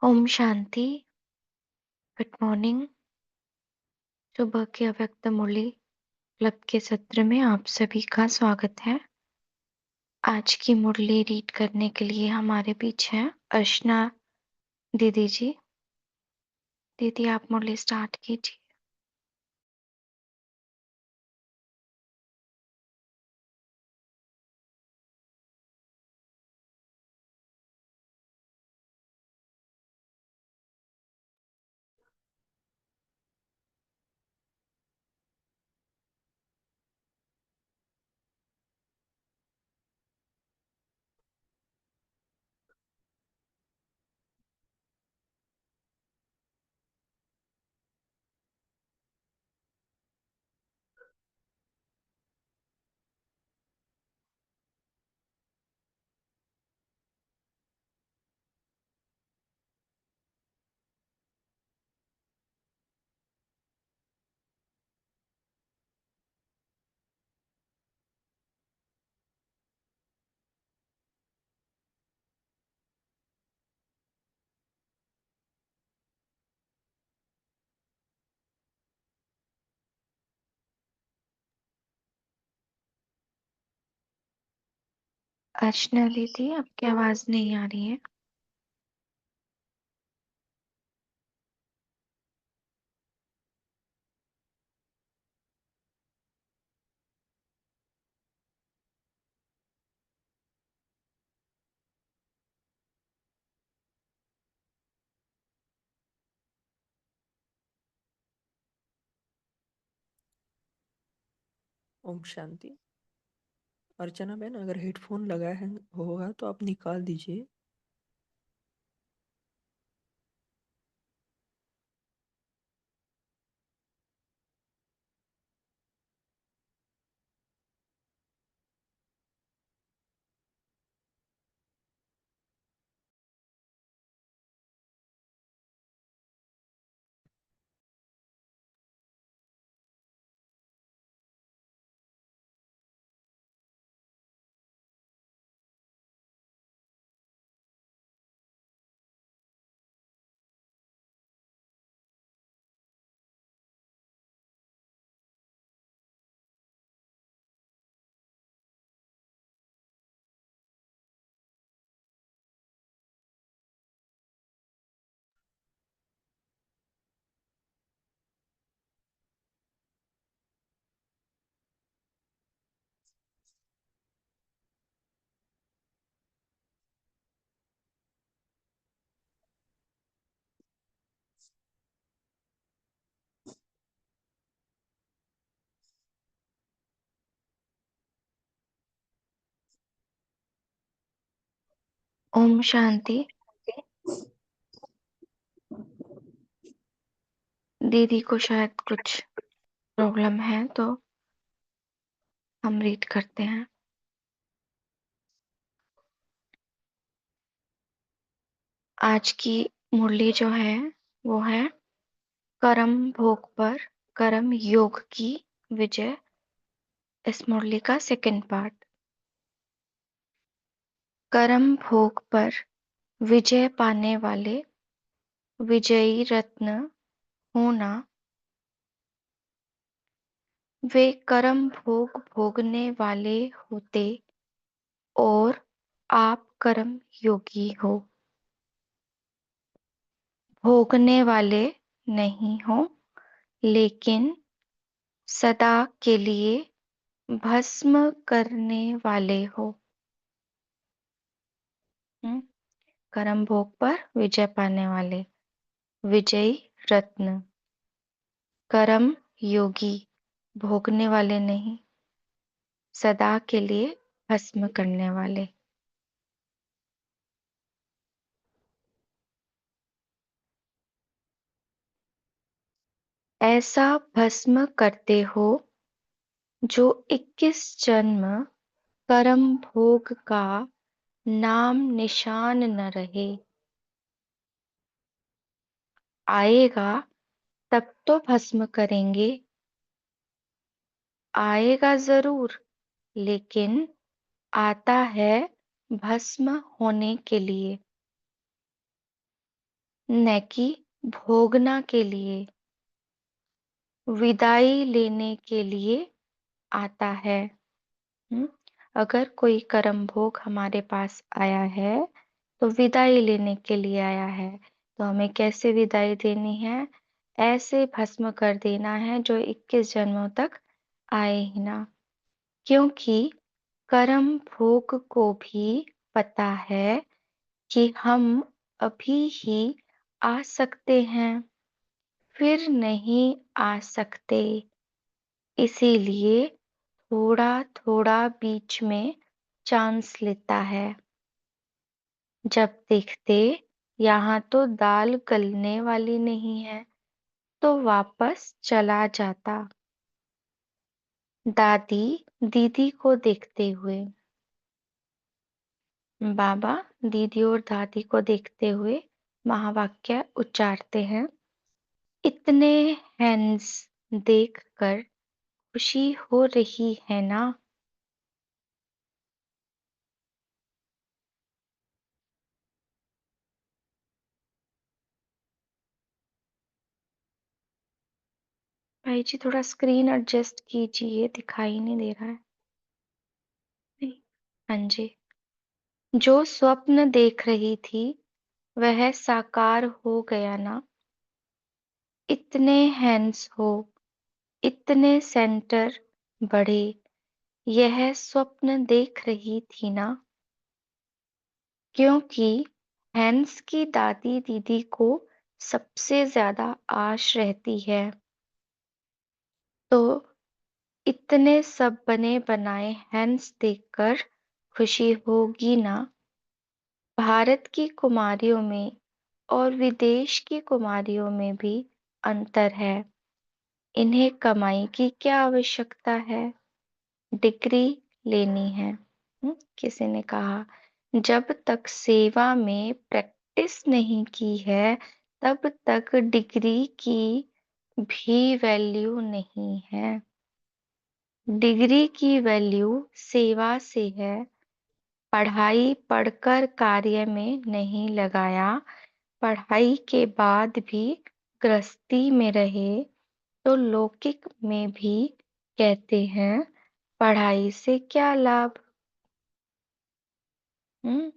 Om Shanti. Good morning. सुबह के अव्यक्त मुरली क्लब के सत्र में आप सभी का स्वागत है। आज की मुरली रीड करने के लिए हमारे बीच हैं अर्चना दीदी जी। दीदी आप मुरली स्टार्ट कीजिए। अर्चना दीदी आपकी आवाज नहीं आ रही है। ओम शांति। अर्चना बहन, अगर हेडफोन लगा है होगा तो आप निकाल दीजिए। ओम शांति। दीदी को शायद कुछ प्रॉब्लम है तो हम रीड करते हैं। आज की मुरली जो है वो है कर्म भोग पर कर्म योग की विजय। इस मुरली का सेकंड पार्ट। कर्म भोग पर विजय पाने वाले विजयी रत्न होना। वे कर्म भोग भोगने वाले होते और आप कर्म योगी हो, भोगने वाले नहीं हो, लेकिन सदा के लिए भस्म करने वाले हो। कर्म भोग पर विजय पाने वाले विजयी रत्न, कर्म योगी भोगने वाले नहीं, सदा के लिए भस्म करने वाले। ऐसा भस्म करते हो जो 21 जन्म कर्म भोग का नाम निशान न रहे। आएगा तब तो भस्म करेंगे। आएगा जरूर, लेकिन आता है भस्म होने के लिए। न कि भोगना के लिए, विदाई लेने के लिए आता है। हम्म, अगर कोई कर्म भोग हमारे पास आया है तो विदाई लेने के लिए आया है। तो हमें कैसे विदाई देनी है? ऐसे भस्म कर देना है जो 21 जन्मों तक आए ही ना। क्योंकि कर्म भोग को भी पता है कि हम अभी ही आ सकते हैं, फिर नहीं आ सकते। इसीलिए थोड़ा थोड़ा बीच में चांस लेता है। जब देखते यहाँ तो दाल गलने वाली नहीं है तो वापस चला जाता। दादी दीदी को देखते हुए। बाबा दीदी और दादी को देखते हुए महावाक्य उच्चारते हैं। इतने हैंड्स देखकर खुशी हो रही है ना? भाई जी थोड़ा स्क्रीन एडजस्ट कीजिए, दिखाई नहीं दे रहा है। नहीं। हाँ जी। जो स्वप्न देख रही थी वह साकार हो गया ना? इतने हैंड्स हो, इतने सेंटर बढ़े, यह स्वप्न देख रही थी ना? क्योंकि हैंस की दादी दीदी को सबसे ज्यादा आश रहती है। तो इतने सब बने बनाए हैंस देखकर खुशी होगी ना? भारत की कुमारियों में और विदेश की कुमारियों में भी अंतर है। इन्हें कमाई की क्या आवश्यकता है? डिग्री लेनी है। किसी ने कहा, जब तक सेवा में प्रैक्टिस नहीं की है तब तक डिग्री की भी वैल्यू नहीं है। डिग्री की वैल्यू सेवा से है। पढ़ाई पढ़कर कार्य में नहीं लगाया, पढ़ाई के बाद भी गृहस्थी में रहे तो लौकिक में भी कहते हैं पढ़ाई से क्या लाभ। हम्म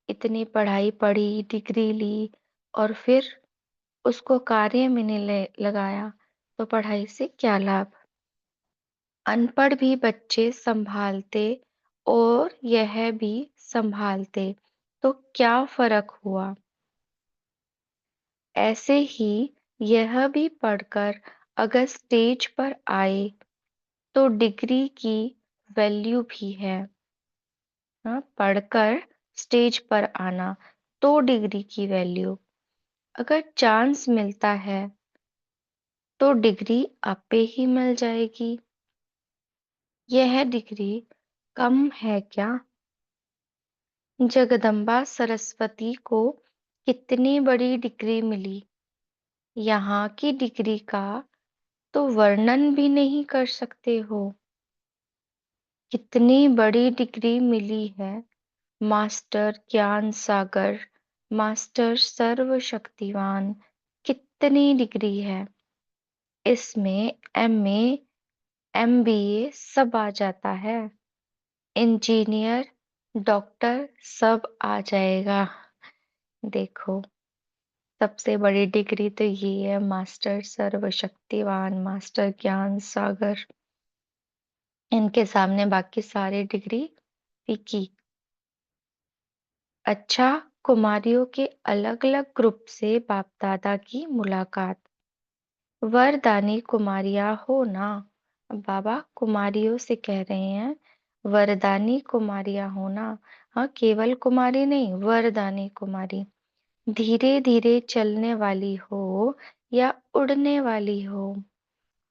इतनी पढ़ाई पढ़ी, डिग्री ली और फिर उसको कार्य में नहीं लगाया तो पढ़ाई से क्या लाभ? अनपढ़ भी बच्चे संभालते और यह भी संभालते तो क्या फर्क हुआ? ऐसे ही यह भी पढ़कर अगर स्टेज पर आए तो डिग्री की वैल्यू भी है। हाँ, पढ़कर स्टेज पर आना तो डिग्री की वैल्यू। अगर चांस मिलता है तो डिग्री आपे ही मिल जाएगी। यह डिग्री कम है क्या? जगदम्बा सरस्वती को कितनी बड़ी डिग्री मिली, यहाँ की डिग्री का तो वर्णन भी नहीं कर सकते हो। कितनी बड़ी डिग्री मिली है। मास्टर ज्ञान सागर, मास्टर सर्वशक्तिवान, कितनी डिग्री है। इसमें एमए एमबीए सब आ जाता है। इंजीनियर डॉक्टर सब आ जाएगा। देखो, सबसे बड़ी डिग्री तो ये है, मास्टर सर्वशक्तिवान, मास्टर ज्ञान सागर। इनके सामने बाकी सारी डिग्री फीकी। अच्छा, कुमारियों के अलग अलग ग्रुप से बाप दादा की मुलाकात। वरदानी कुमारियां हो ना? अब बाबा कुमारियों से कह रहे हैं, वरदानी कुमारियां हो ना? हाँ, केवल कुमारी नहीं, वरदानी कुमारी। धीरे धीरे चलने वाली हो या उड़ने वाली हो?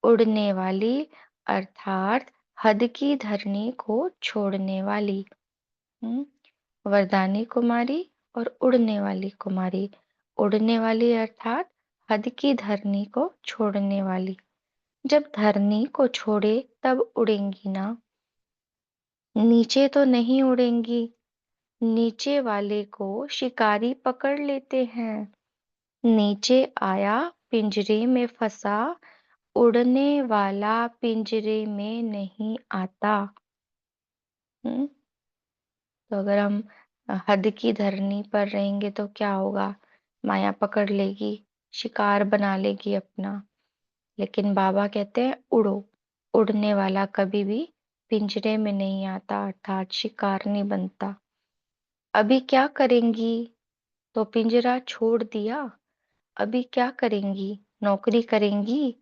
उड़ने वाली अर्थात हद की धरनी को छोड़ने वाली। हम्म वरदानी कुमारी और उड़ने वाली कुमारी। उड़ने वाली अर्थात हद की धरनी को छोड़ने वाली। जब धरनी को छोड़े तब उड़ेंगी ना? नीचे तो नहीं उड़ेंगी। नीचे वाले को शिकारी पकड़ लेते हैं। नीचे आया पिंजरे में फंसा, उड़ने वाला पिंजरे में नहीं आता। हम्म। तो अगर हम हद की धरनी पर रहेंगे तो क्या होगा? माया पकड़ लेगी, शिकार बना लेगी अपना। लेकिन बाबा कहते हैं उड़ो। उड़ने वाला कभी भी पिंजरे में नहीं आता, अर्थात शिकार नहीं बनता। अभी क्या करेंगी? तो पिंजरा छोड़ दिया। अभी क्या करेंगी? नौकरी करेंगी,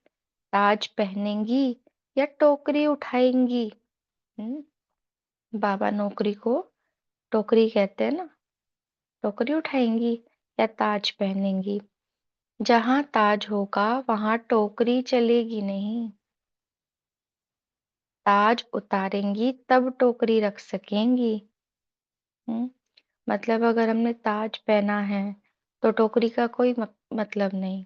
ताज पहनेंगी, या टोकरी उठाएंगी? हम्म। बाबा नौकरी को टोकरी कहते हैं ना। टोकरी उठाएंगी या ताज पहनेंगी? जहां ताज होगा वहां टोकरी चलेगी नहीं। ताज उतारेंगी तब टोकरी रख सकेंगी। हम्म। मतलब अगर हमने ताज पहना है तो टोकरी का कोई मतलब नहीं।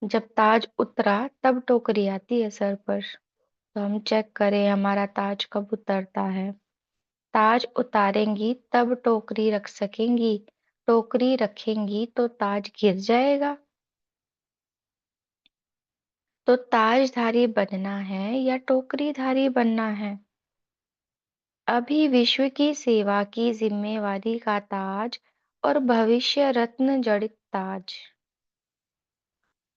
जब ताज उतरा तब टोकरी आती है सर पर। तो हम चेक करें हमारा ताज कब उतरता है। ताज उतारेंगी तब टोकरी रख सकेंगी। टोकरी रखेंगी तो ताज गिर जाएगा। तो ताजधारी बनना है या टोकरीधारी बनना है? अभी विश्व की सेवा की जिम्मेवारी का ताज और भविष्य रत्न जड़ित ताज।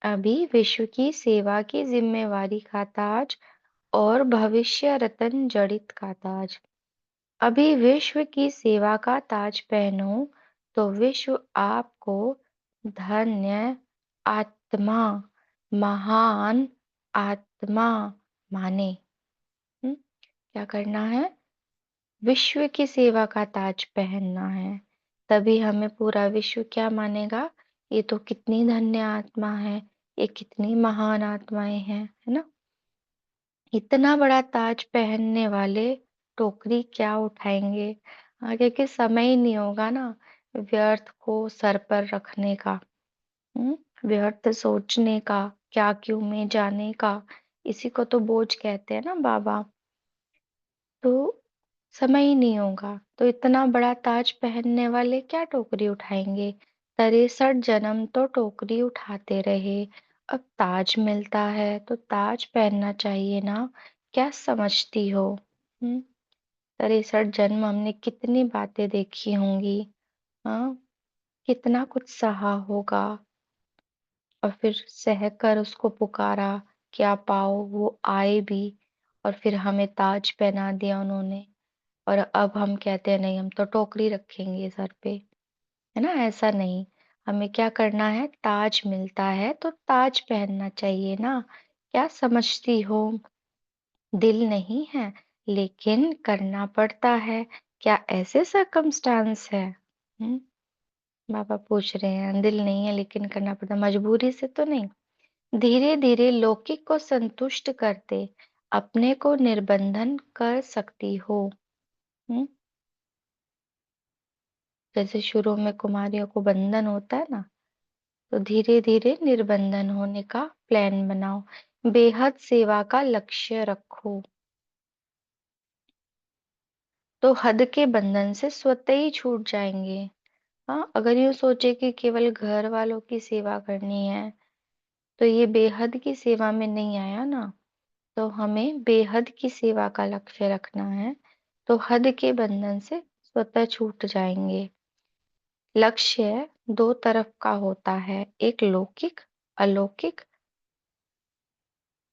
अभी विश्व की सेवा की जिम्मेवारी का ताज और भविष्य रत्न जड़ित का ताज। अभी विश्व की सेवा का ताज पहनो तो विश्व आपको धन्य आत्मा, महान आत्मा माने। क्या करना है? विश्व की सेवा का ताज पहनना है। तभी हमें पूरा विश्व क्या मानेगा? ये तो कितनी धन्य आत्मा है, ये कितनी महान आत्माएं हैं, है ना। इतना बड़ा ताज पहनने वाले टोकरी क्या उठाएंगे? आगे के समय ही नहीं होगा ना व्यर्थ को सर पर रखने का। व्यर्थ सोचने का, क्या क्यों में जाने का। इसी को तो बोझ कहते हैं ना बाबा। तो समय ही नहीं होगा तो इतना बड़ा ताज पहनने वाले क्या टोकरी उठाएंगे? 63 जन्म तो टोकरी उठाते रहे, अब ताज मिलता है तो ताज पहनना चाहिए ना। क्या समझती हो? 63 जन्म हमने कितनी बातें देखी होंगी। हाँ, कितना कुछ सहा होगा। और फिर सहकर उसको पुकारा, क्या पाओ वो आए भी। और फिर हमें ताज पहना दिया उन्होंने। और अब हम कहते हैं नहीं हम तो टोकरी रखेंगे सर पे, है ना। ऐसा नहीं। हमें क्या करना है? ताज मिलता है तो ताज पहनना चाहिए ना। क्या समझती हो? दिल नहीं है लेकिन करना पड़ता है। क्या ऐसे सरकमस्टांस है? हम्म। बाबा पूछ रहे हैं दिल नहीं है लेकिन करना पड़ता, मजबूरी से तो नहीं। धीरे धीरे लौकिक को संतुष्ट करते अपने को निर्बंधन कर सकती हो। हम्म। जैसे शुरू में कुमारियों को बंधन होता है ना, तो धीरे धीरे निर्बंधन होने का प्लान बनाओ। बेहद सेवा का लक्ष्य रखो तो हद के बंधन से स्वतः ही छूट जाएंगे। हाँ, अगर यूं सोचे कि केवल घर वालों की सेवा करनी है तो ये बेहद की सेवा में नहीं आया ना। तो हमें बेहद की सेवा का लक्ष्य रखना है तो हद के बंधन से स्वतः छूट जाएंगे। लक्ष्य दो तरफ का होता है, एक लौकिक, अलौकिक।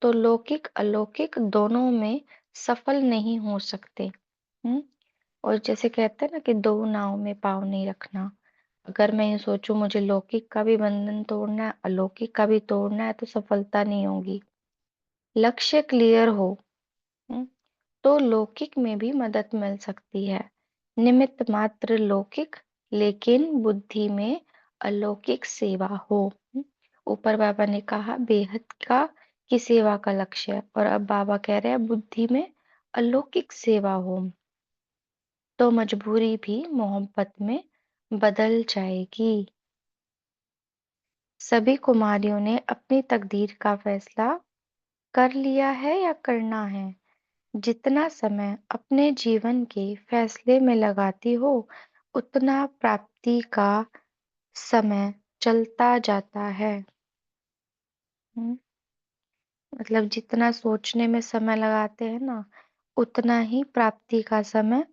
तो लौकिक अलौकिक दोनों में सफल नहीं हो सकते। हम्म। और जैसे कहते हैं ना कि दो नाव में पाँव नहीं रखना। अगर मैं ये सोचूं मुझे लौकिक का भी बंधन तोड़ना है, अलौकिक का भी तोड़ना है, तो सफलता नहीं होगी। लक्ष्य क्लियर हो, हम्म, तो लौकिक में भी मदद मिल सकती है। निमित्त मात्र लौकिक, लेकिन बुद्धि में अलौकिक सेवा हो। ऊपर बाबा ने कहा बेहद का की सेवा का लक्ष्य है, और अब बाबा कह रहे हैं बुद्धि में अलौकिक सेवा हो तो मजबूरी भी मोहब्बत में बदल जाएगी। सभी कुमारियों ने अपनी तकदीर का फैसला कर लिया है या करना है? जितना समय अपने जीवन के फैसले में लगाती हो उतना प्राप्ति का समय चलता जाता है। हम्म, मतलब जितना सोचने में समय लगाते हैं ना, उतना ही प्राप्ति का समय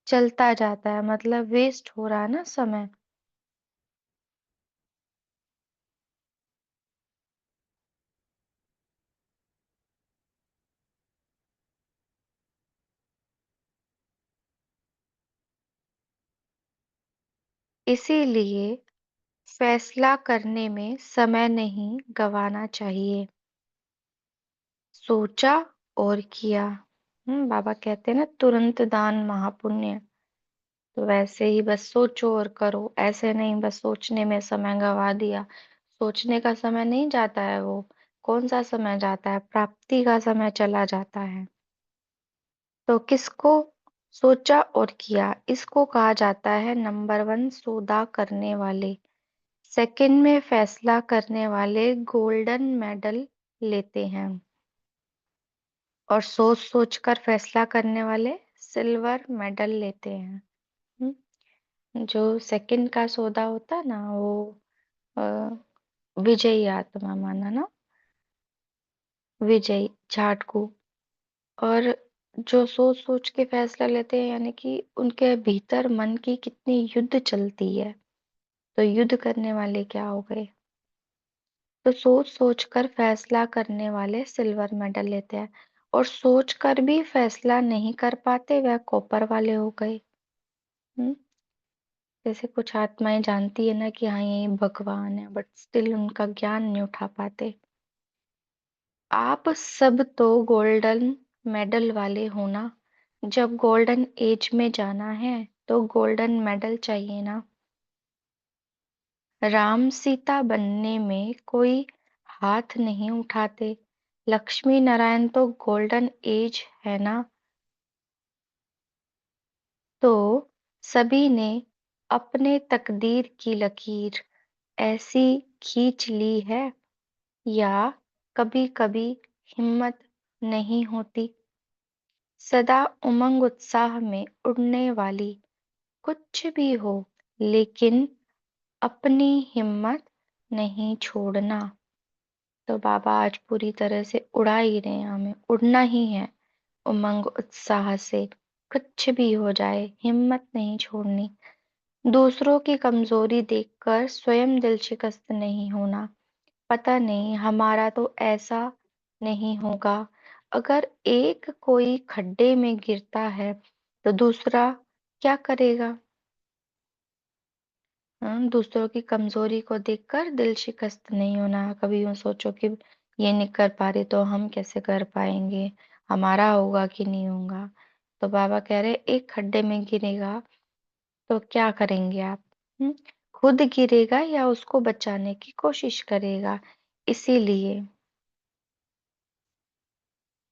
चलता जाता है, मतलब वेस्ट हो रहा है ना समय। इसीलिए फैसला करने में समय नहीं गंवाना चाहिए। सोचा और किया। बाबा कहते हैं ना, तुरंत दान महापुण्य। तो वैसे ही बस सोचो और करो, ऐसे नहीं बस सोचने में समय गंवा दिया। सोचने का समय नहीं जाता है वो। कौन सा समय जाता है? प्राप्ति का समय चला जाता है। तो किसको सोचा और किया, इसको कहा जाता है नंबर वन सौदा करने वाले। सेकंड में फैसला करने वाले गोल्डन मेडल लेते हैं। और सोच सोच कर फैसला करने वाले सिल्वर मेडल लेते हैं। हम्म, जो सेकंड का सौदा होता है ना, वो अ, विजयी आत्मा माना ना, विजयी झाटकू। और जो सोच सोच के फैसला लेते हैं, यानी कि उनके भीतर मन की कितनी युद्ध चलती है। तो युद्ध करने वाले क्या हो गए? तो सोच सोच कर फैसला करने वाले सिल्वर मेडल लेते हैं। और सोच कर भी फैसला नहीं कर पाते, वह कॉपर वाले हो गए। हम्म, जैसे कुछ आत्माएं जानती है ना कि हाँ ये भगवान है, बट स्टिल उनका ज्ञान नहीं उठा पाते। आप सब तो गोल्डन मेडल वाले हो ना। जब गोल्डन एज में जाना है तो गोल्डन मेडल चाहिए ना। राम सीता बनने में कोई हाथ नहीं उठाते। लक्ष्मी नारायण तो गोल्डन एज है ना। तो सभी ने अपने तकदीर की लकीर ऐसी खींच ली है, या कभी कभी हिम्मत नहीं होती। सदा उमंग उत्साह में उड़ने वाली, कुछ भी हो लेकिन अपनी हिम्मत नहीं छोड़ना। तो बाबा आज पूरी तरह से उड़ा ही रहे हैं, हमें उड़ना ही है उमंग उत्साह से। कुछ भी हो जाए हिम्मत नहीं छोड़नी। दूसरों की कमजोरी देखकर स्वयं दिल शिकस्त नहीं होना। पता नहीं हमारा तो ऐसा नहीं होगा। अगर एक कोई खड्डे में गिरता है तो दूसरा क्या करेगा? दूसरों की कमजोरी को देखकर दिल शिकस्त नहीं होना। कभी यूं सोचो कि ये नहीं कर पा रहे तो हम कैसे कर पाएंगे, हमारा होगा कि नहीं होगा। तो बाबा कह रहे एक खड्डे में गिरेगा तो क्या करेंगे आप? हम्म, खुद गिरेगा या उसको बचाने की कोशिश करेगा? इसीलिए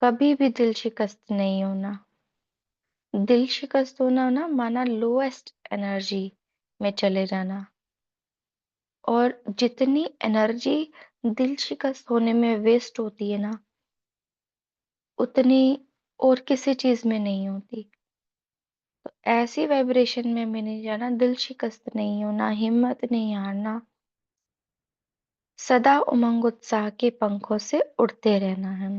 कभी भी दिल शिकस्त नहीं होना। दिल शिकस्त होना ना माना लोएस्ट एनर्जी में चले जाना। और जितनी एनर्जी दिल शिकस्त होने में वेस्ट होती है ना, उतनी और किसी चीज में नहीं होती। तो ऐसी वाइब्रेशन में हमें नहीं जाना, दिल शिकस्त नहीं होना, हिम्मत नहीं हारना। सदा उमंग उत्साह के पंखों से उड़ते रहना है।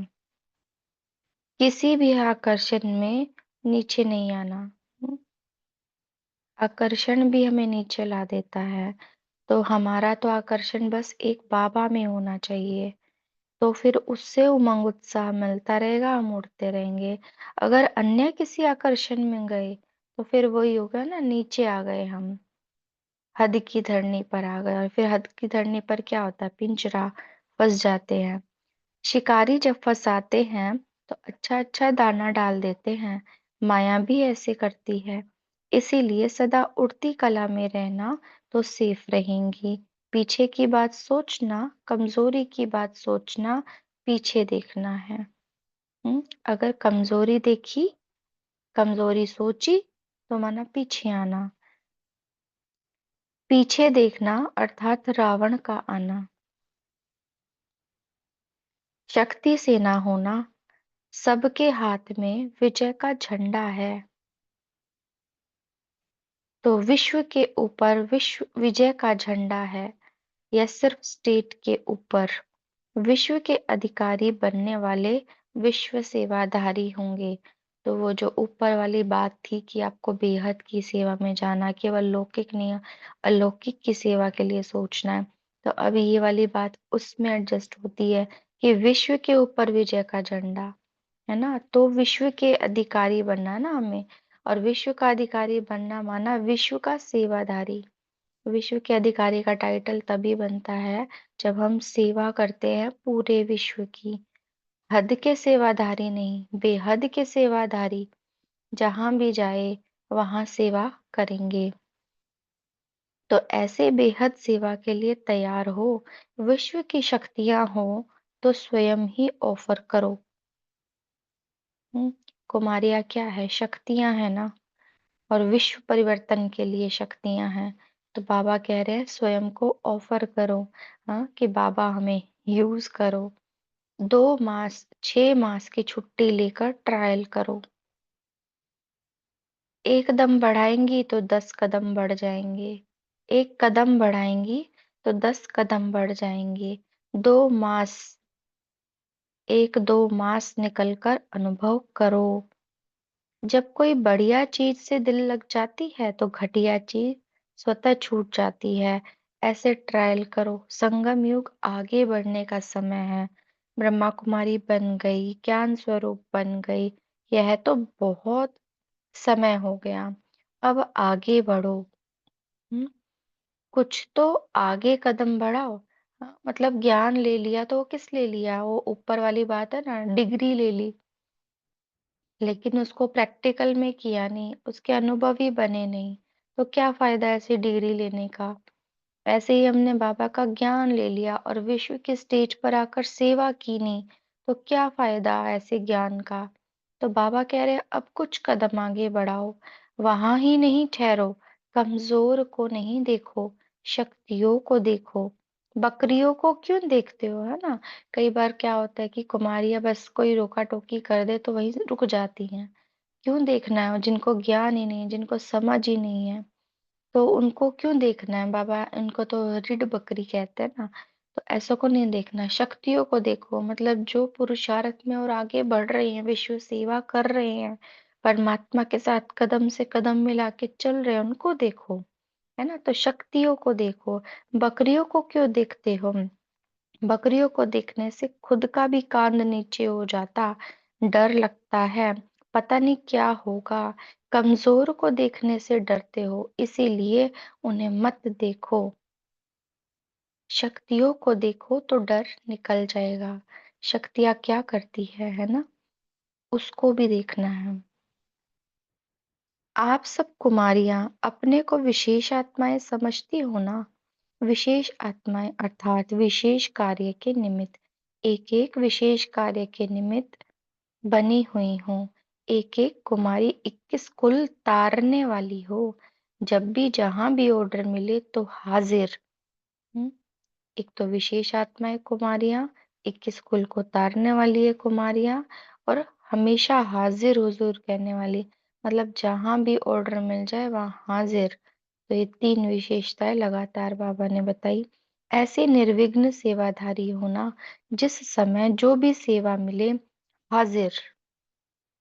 किसी भी आकर्षण में नीचे नहीं आना। आकर्षण भी हमें नीचे ला देता है। तो हमारा तो आकर्षण बस एक बाबा में होना चाहिए। तो फिर उससे उमंग उत्साह मिलता रहेगा, हम उड़ते रहेंगे। अगर अन्य किसी आकर्षण में गए तो फिर वही होगा ना, नीचे आ गए हम, हद की धरनी पर आ गए। और फिर हद की धरनी पर क्या होता है? पिंजरा, फंस जाते हैं। शिकारी जब फंसाते हैं तो अच्छा अच्छा दाना डाल देते हैं। माया भी ऐसे करती है। इसीलिए सदा उड़ती कला में रहना तो सेफ रहेंगी। पीछे की बात सोचना, कमजोरी की बात सोचना, पीछे देखना है। अगर कमजोरी देखी, कमजोरी सोची, तो माना पीछे आना। पीछे देखना अर्थात रावण का आना। शक्ति से ना होना, सबके हाथ में विजय का झंडा है। तो विश्व के ऊपर विश्व विजय का झंडा है, या सिर्फ स्टेट के ऊपर? विश्व के अधिकारी बनने वाले विश्व सेवाधारी होंगे। तो वो जो ऊपर वाली बात थी कि आपको बेहद की सेवा में जाना, केवल लौकिक नहीं अलौकिक की सेवा के लिए सोचना है। तो अभी ये वाली बात उसमें एडजस्ट होती है कि विश्व के ऊपर विजय का झंडा है ना, तो विश्व के अधिकारी बनना ना हमें। और विश्व का अधिकारी बनना माना विश्व का सेवाधारी। विश्व के अधिकारी का टाइटल तभी बनता है जब हम सेवा करते हैं पूरे विश्व की। हद के सेवाधारी नहीं, बेहद के सेवाधारी। जहां भी जाए वहां सेवा करेंगे। तो ऐसे बेहद सेवा के लिए तैयार हो। विश्व की शक्तियां हो तो स्वयं ही ऑफर करो। कुमारियां क्या है? शक्तियां है ना। और विश्व परिवर्तन के लिए शक्तियां हैं। तो बाबा कह रहे हैं स्वयं को ऑफर करो। हाँ, कि बाबा हमें यूज करो। 2 मास 6 मास की छुट्टी लेकर ट्रायल करो। एक कदम बढ़ाएंगी तो 10 कदम बढ़ जाएंगे। एक कदम बढ़ाएंगी तो 10 कदम बढ़ जाएंगे। 2 मास 1-2 मास निकलकर अनुभव करो। जब कोई बढ़िया चीज से दिल लग जाती है तो घटिया चीज स्वतः छूट जाती है। ऐसे ट्रायल करो। संगम युग आगे बढ़ने का समय है। ब्रह्मा कुमारी बन गई, ज्ञान स्वरूप बन गई। यह तो बहुत समय हो गया। अब आगे बढ़ो। हम्म कुछ तो आगे कदम बढ़ाओ। हाँ, मतलब ज्ञान ले लिया तो वो किस ले लिया? वो ऊपर वाली बात है ना, डिग्री ले ली, लेकिन उसको प्रैक्टिकल में किया नहीं, उसके अनुभवी बने नहीं। तो क्या फायदा ऐसी डिग्री लेने का? ऐसे ही हमने बाबा का ज्ञान ले लिया और विश्व के स्टेज पर आकर सेवा की नहीं, तो क्या फायदा ऐसे ज्ञान का? तो बाबा कह रहे हैं अब कुछ कदम आगे बढ़ाओ। वहां ही नहीं ठहरो। कमजोर को नहीं देखो, शक्तियों को देखो। बकरियों को क्यों देखते हो, है ना? कई बार क्या होता है कि कुमारियां बस कोई रोका टोकी कर दे तो वहीं रुक जाती हैं। क्यों देखना है? जिनको ज्ञान ही नहीं, जिनको समझ ही नहीं है, तो उनको क्यों देखना है? बाबा उनको तो रीड बकरी कहते हैं ना। तो ऐसो को नहीं देखना, शक्तियों को देखो। मतलब जो पुरुषार्थ में और आगे बढ़ रहे हैं, विश्व सेवा कर रहे हैं, परमात्मा के साथ कदम से कदम मिला के चल रहे हैं, उनको देखो। है ना? तो शक्तियों को देखो। बकरियों को क्यों देखते हो? बकरियों को देखने से खुद का भी कांध नीचे हो जाता, डर लगता है, पता नहीं क्या होगा। कमजोर को देखने से डरते हो, इसीलिए उन्हें मत देखो। शक्तियों को देखो तो डर निकल जाएगा। शक्तियां क्या करती है ना? उसको भी देखना है। आप सब कुमारियां अपने को विशेष आत्माएं समझती हो ना? विशेष आत्माएं अर्थात विशेष कार्य के निमित्त, एक एक विशेष कार्य के निमित्त बनी हुई हो। एक एक कुमारी 21 कुल तारने वाली हो। जब भी जहां भी ऑर्डर मिले तो हाजिर। हम्म, एक तो विशेष आत्माएं कुमारियां, 21 कुल को तारने वाली है कुमारियां, और हमेशा हाजिर हुजूर कहने वाली। मतलब जहां भी ऑर्डर मिल जाए वहां हाजिर। तो ये 3 विशेषताएं लगातार बाबा ने बताई। ऐसे निर्विघ्न सेवाधारी होना, जिस समय जो भी सेवा मिले हाजिर।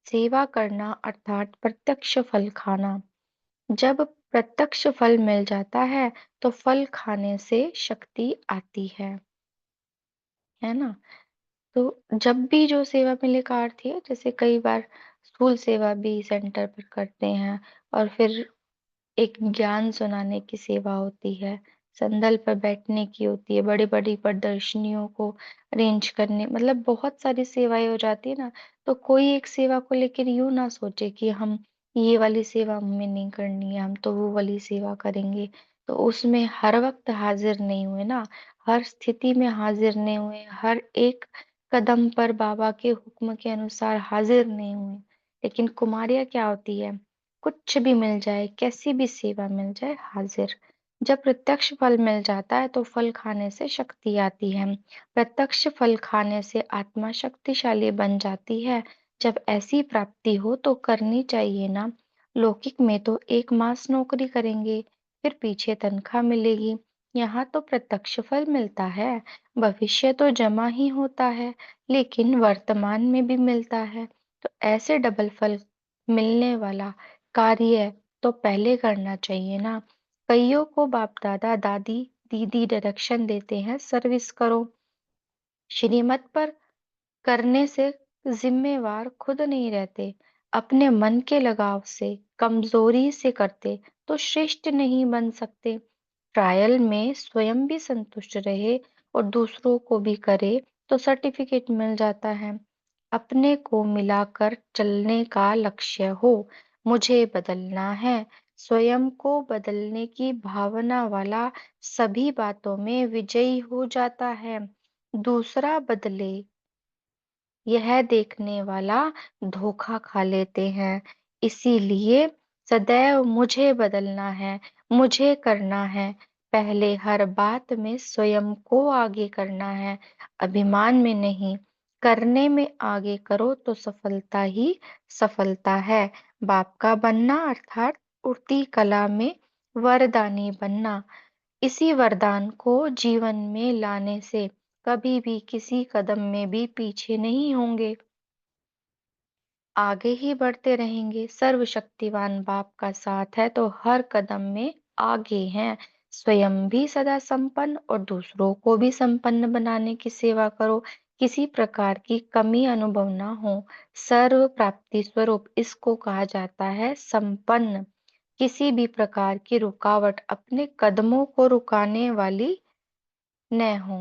सेवा करना अर्थात प्रत्यक्ष फल खाना। जब प्रत्यक्ष फल मिल जाता है तो फल खाने से शक्ति आती है ना? तो जब भी जो सेवा मिले का अर्थ है, जैसे कई बार स्कूल सेवा भी सेंटर पर करते हैं, और फिर एक ज्ञान सुनाने की सेवा होती है, संदल पर बैठने की होती है, बड़ी बड़ी प्रदर्शनियों को अरेंज करने, मतलब बहुत सारी सेवाएं हो जाती है ना। तो कोई एक सेवा को लेकर यूं ना सोचे कि हम ये वाली सेवा हमें नहीं करनी है, हम तो वो वाली सेवा करेंगे। तो उसमें हर वक्त हाजिर नहीं हुए ना, हर स्थिति में हाजिर नहीं हुए, हर एक कदम पर बाबा के हुक्म के अनुसार हाजिर नहीं हुए। लेकिन कुमारियाँ क्या होती है? कुछ भी मिल जाए, कैसी भी सेवा मिल जाए, हाजिर। जब प्रत्यक्ष फल मिल जाता है तो फल खाने से शक्ति आती है। प्रत्यक्ष फल खाने से आत्मा शक्तिशाली बन जाती है। जब ऐसी प्राप्ति हो तो करनी चाहिए ना। लौकिक में तो 1 मास नौकरी करेंगे, फिर पीछे तनख्वाह मिलेगी। यहाँ तो प्रत्यक्ष फल मिलता है। भविष्य तो जमा ही होता है, लेकिन वर्तमान में भी मिलता है। तो ऐसे डबल फल मिलने वाला कार्य तो पहले करना चाहिए ना। कईयों को बाप दादा दादी दीदी डायरेक्शन देते हैं, सर्विस करो। श्रीमत पर करने से जिम्मेवार खुद नहीं रहते, अपने मन के लगाव से, कमजोरी से करते तो श्रेष्ठ नहीं बन सकते। ट्रायल में स्वयं भी संतुष्ट रहे और दूसरों को भी करे तो सर्टिफिकेट मिल जाता है। अपने को मिलाकर चलने का लक्ष्य हो। मुझे बदलना है। स्वयं को बदलने की भावना वाला सभी बातों में विजयी हो जाता है। दूसरा बदले यह देखने वाला धोखा खा लेते हैं। इसीलिए सदैव मुझे बदलना है, मुझे करना है। पहले हर बात में स्वयं को आगे करना है, अभिमान में नहीं। करने में आगे करो तो सफलता ही सफलता है। बाप का बनना अर्थात उड़ती कला में वरदानी बनना। इसी वरदान को जीवन में लाने से कभी भी किसी कदम में भी पीछे नहीं होंगे, आगे ही बढ़ते रहेंगे। सर्वशक्तिवान बाप का साथ है तो हर कदम में आगे हैं। स्वयं भी सदा संपन्न और दूसरों को भी संपन्न बनाने की सेवा करो। किसी प्रकार की कमी अनुभव न हो। सर्व प्राप्ति स्वरूप इसको कहा जाता है संपन्न। किसी भी प्रकार की रुकावट अपने कदमों को रुकाने वाली न हो।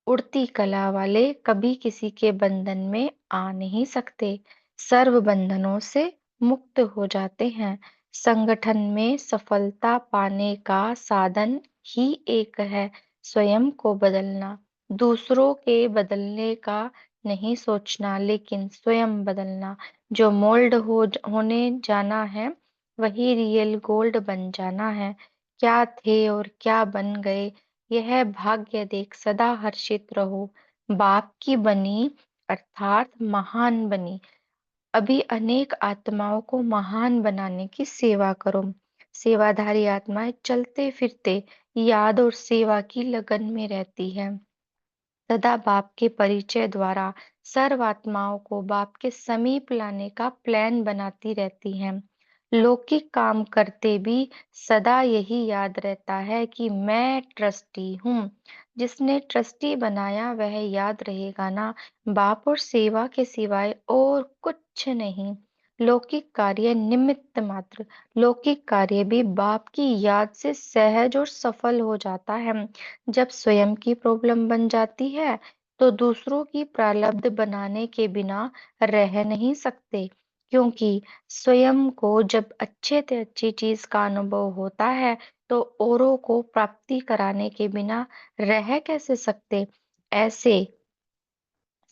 उड़ती कला वाले कभी किसी के बंधन में आ नहीं सकते, सर्व बंधनों से मुक्त हो जाते हैं। संगठन में सफलता पाने का साधन ही एक है, स्वयं को बदलना। दूसरों के बदलने का नहीं सोचना, लेकिन स्वयं बदलना। जो मोल्ड होने जाना है वही रियल गोल्ड बन जाना है। क्या थे और क्या बन गए, यह भाग्य देख सदा हर्षित रहो। बाप की बनी अर्थात महान बनी। अभी अनेक आत्माओं को महान बनाने की सेवा करो। सेवाधारी आत्माएं चलते फिरते याद और सेवा की लगन में रहती है। सदा बाप के परिचय द्वारा सर्वात्माओं को बाप के समीप लाने का प्लान बनाती रहती हैं। लौकिक काम करते भी सदा यही याद रहता है कि मैं ट्रस्टी हूँ। जिसने ट्रस्टी बनाया वह याद रहेगा ना, बाप और सेवा के सिवाय और कुछ नहीं। लौकिक कार्य निमित्त मात्र। लौकिक कार्य भी बाप की याद से सहज और सफल हो जाता है। जब स्वयं की प्रॉब्लम बन जाती है तो दूसरों की प्रारब्ध बनाने के बिना रह नहीं सकते, क्योंकि स्वयं को जब अच्छे से अच्छी चीज का अनुभव होता है तो औरों को प्राप्ति कराने के बिना रह कैसे सकते। ऐसे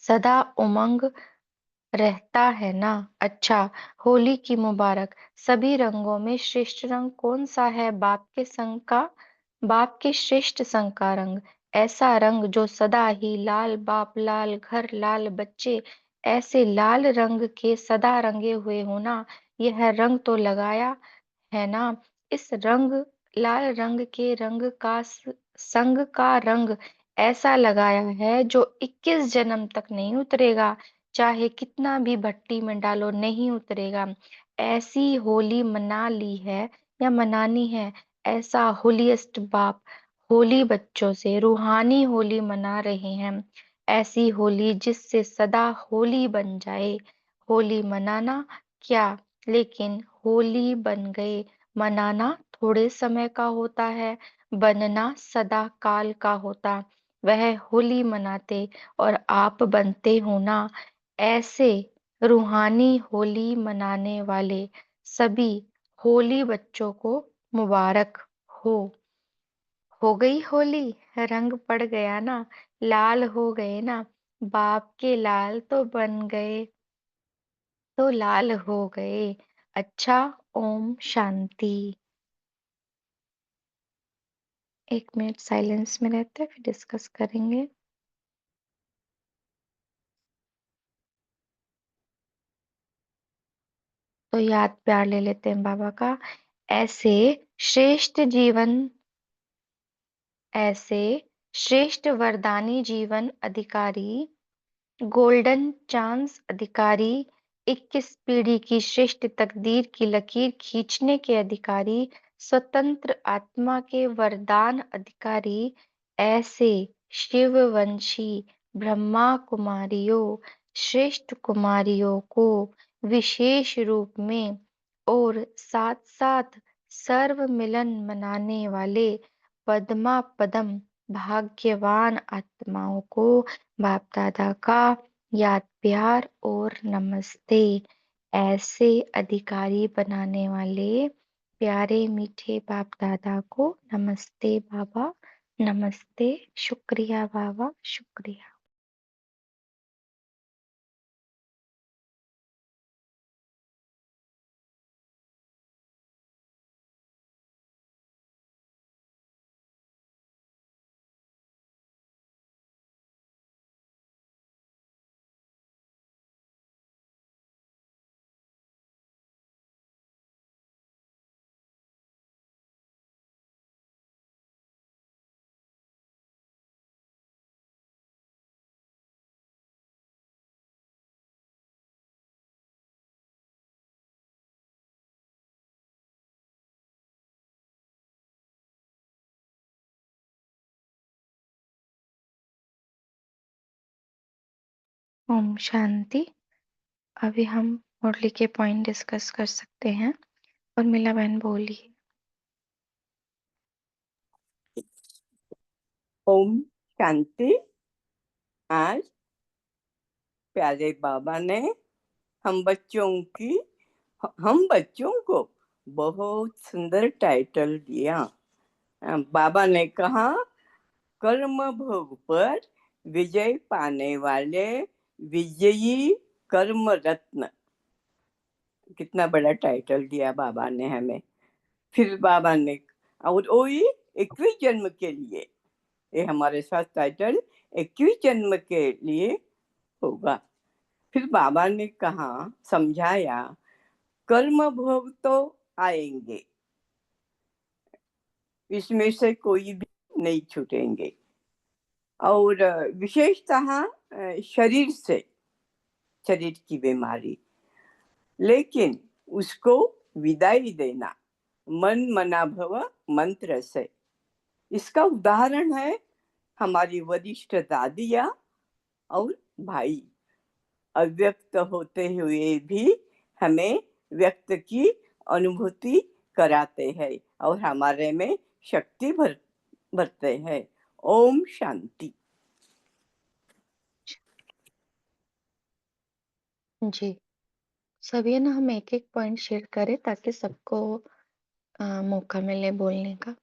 सदा उमंग रहता है ना। अच्छा, होली की मुबारक। सभी रंगों में श्रेष्ठ रंग कौन सा है? बाप के संग का, बाप के श्रेष्ठ संग का रंग। ऐसा रंग जो सदा ही लाल, बाप लाल, घर लाल, बच्चे ऐसे लाल रंग के सदा रंगे हुए हो ना। यह रंग तो लगाया है ना। इस रंग, लाल रंग के रंग का संग का रंग ऐसा लगाया है जो 21 जन्म तक नहीं उतरेगा। चाहे कितना भी भट्टी में डालो नहीं उतरेगा। ऐसी होली मना ली है या मनानी है। ऐसा होलीएस्ट बाप होली बच्चों से रूहानी होली मना रहे हैं। ऐसी होली जिससे सदा होली बन जाए। होली मनाना क्या, लेकिन होली बन गए। मनाना थोड़े समय का होता है, बनना सदा काल का होता। वह होली मनाते और आप बनते हो ना। ऐसे रूहानी होली मनाने वाले सभी होली बच्चों को मुबारक हो। हो गई होली, रंग पड़ गया ना, लाल हो गए ना। बाप के लाल तो बन गए, तो लाल हो गए। अच्छा, ओम शांति। 1 मिनट साइलेंस में रहते हैं, फिर डिस्कस करेंगे। तो याद प्यार ले लेते हैं बाबा का। ऐसे श्रेष्ठ जीवन ऐसे श्रेष्ठ वरदानी जीवन अधिकारी, गोल्डन चांस अधिकारी, 21 पीढ़ी की श्रेष्ठ तकदीर की लकीर खींचने के अधिकारी, स्वतंत्र आत्मा के वरदान अधिकारी, ऐसे शिववंशी ब्रह्मा कुमारियों, श्रेष्ठ कुमारियों को विशेष रूप में और साथ साथ सर्व मिलन मनाने वाले पद्मा पदम भाग्यवान आत्माओं को बाप दादा का याद प्यार और नमस्ते। ऐसे अधिकारी बनाने वाले प्यारे मीठे बाप दादा को नमस्ते बाबा, नमस्ते। शुक्रिया बाबा, शुक्रिया। ओम शांति। अभी हम मुरली के पॉइंट डिस्कस कर सकते हैं। और मीला बहन बोलिए। ओम शांति। आज प्यारे बाबा ने हम बच्चों को बहुत सुंदर टाइटल दिया। बाबा ने कहा, कर्म भोग पर विजय पाने वाले विजयी कर्म रत्न। कितना बड़ा टाइटल दिया बाबा ने हमें। फिर बाबा ने, और वही 21 जन्म के लिए, ये हमारे साथ टाइटल 21 जन्म के लिए होगा। फिर बाबा ने कहा, समझाया, कर्म भोग तो आएंगे, इसमें से कोई भी नहीं छूटेंगे। और विशेषतः शरीर की बीमारी, लेकिन उसको विदाई देना मन मना भव मंत्र से। इसका उदाहरण है हमारी वरिष्ठ दादिया और भाई। अव्यक्त होते हुए भी हमें व्यक्त की अनुभूति कराते हैं और हमारे में शक्ति भरते हैं। ओम शांति। जी, सभी ना हम एक एक पॉइंट शेयर करें ताकि सबको मौका मिले बोलने का।